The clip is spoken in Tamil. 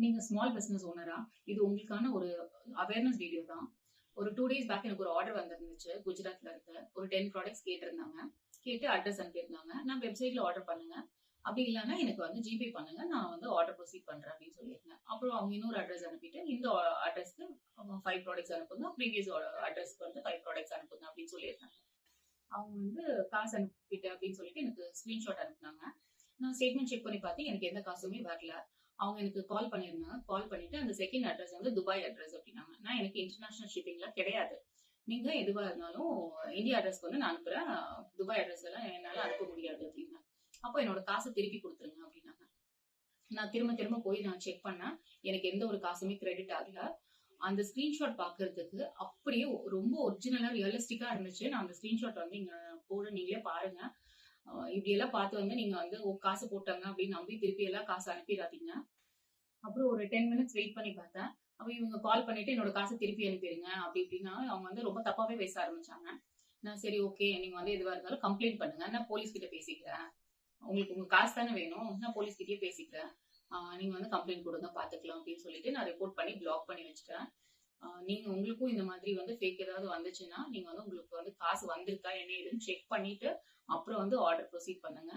நீங்க ஸ்மால் பிசினஸ் ஓனரா? இது உங்களுக்கான ஒரு அவேர்னஸ் வீடியோ தான். ஒரு 2 டேஸ் பேக் எனக்கு ஒரு ஆர்டர் வந்திருந்துச்சு. குஜராத்ல இருந்து. ஒரு 10 ப்ராடக்ட்ஸ் கேட்டிருந்தாங்க. கேட்டு அட்ரஸ் அனுப்பியிருந்தாங்க. நான் வெப்சைட்ல ஆர்டர் பண்ணுங்க. அப்படி இல்லன்னா எனக்கு வந்து ஜிபே பண்ணுங்க. நான் வந்து ஆர்டர் ப்ரொசீட் பண்றேன் அப்படின்னு சொல்லியிருந்தேன். அப்புறம் அவங்க இன்னொரு அட்ரஸ் அனுப்பிட்டு, இந்த அட்ரஸ்க்கு 5 ப்ராடக்ட்ஸ் அனுப்புங்க. ப்ரீவியஸ் அட்ரஸ்க்கு வந்து 5 ப்ராடக்ட்ஸ் அனுப்புங்க அப்படின்னு சொல்லியிருந்தாங்க. அவங்க வந்து காசு அனுப்பிட்டேன் அப்படின்னு சொல்லிட்டு எனக்கு ஸ்கிரீன்ஷாட் அனுப்புனாங்க. நான் ஸ்டேட்மெண்ட் செக் பண்ணி பார்த்தேன். எனக்கு எந்த காசுமே வரல. அவங்க எனக்கு கால் பண்ணியிருந்தாங்க. கால் பண்ணிட்டு அந்த செகண்ட் அட்ரஸ் வந்து துபாய் அட்ரஸ் அப்படின்னாங்க. நான் எனக்கு இன்டர்நேஷனல் ஷிப்பிங்லாம் கிடையாது. நீங்க எதுவா இருந்தாலும் இந்தியா அட்ரஸ்க்கு வந்து நான் அனுப்புறேன். துபாய் அட்ரஸ் எல்லாம் என்னால அனுப்ப முடியாது அப்படின்னா. அப்போ என்னோட காசை திருப்பி கொடுத்துருங்க அப்படின்னாங்க. நான் திரும்ப திரும்ப போய் நான் செக் பண்ணேன். எனக்கு எந்த ஒரு காசுமே கிரெடிட் ஆகல. அந்த ஸ்கிரீன்ஷாட் பாக்குறதுக்கு அப்படியே ரொம்ப ஒரிஜினலா ரியலிஸ்டிக்கா இருந்துச்சு. நான் அந்த ஸ்கிரீன்ஷாட் வந்து இங்க போட நீங்களே பாருங்க. இப்படி எல்லாம் பார்த்து வந்து நீங்க வந்து காசு போட்டாங்க அப்படின்னு நம்பி திருப்பி எல்லாம் காசு அனுப்பிடாதீங்க. அப்புறம் ஒரு 10 மினிட்ஸ் வெயிட் பண்ணி பார்த்தேன். அப்ப இவங்க கால் பண்ணிட்டு என்னோட காசை திருப்பி அனுப்பிடுங்க அப்படி இப்படின்னா அவங்க வந்து ரொம்ப தப்பாவே பேச ஆரம்பிச்சாங்க. நான் சரி ஓகே நீங்க வந்து எதுவா இருந்தாலும் கம்ப்ளைண்ட் பண்ணுங்க. நான் போலீஸ் கிட்ட பேசிக்கிறேன். உங்களுக்கு உங்க காசு தானே வேணும். நான் போலீஸ் கிட்டயே பேசிக்கிறேன். நீங்க வந்து கம்ப்ளைண்ட் கொடுங்க பாத்துக்கலாம் அப்படின்னு சொல்லிட்டு நான் ரிப்போர்ட் பண்ணி பிளாக் பண்ணி வச்சுட்டேன். நீங்க உங்களுக்கும் இந்த மாதிரி வந்து ஃபேக் ஏதாவது வந்துச்சுன்னா நீங்க வந்து உங்களுக்கு வந்து காசு வந்திருக்கா என்ன ஏதுன்னு செக் பண்ணிட்டு அப்புறம் வந்து ஆர்டர் ப்ரொசீட் பண்ணுங்க.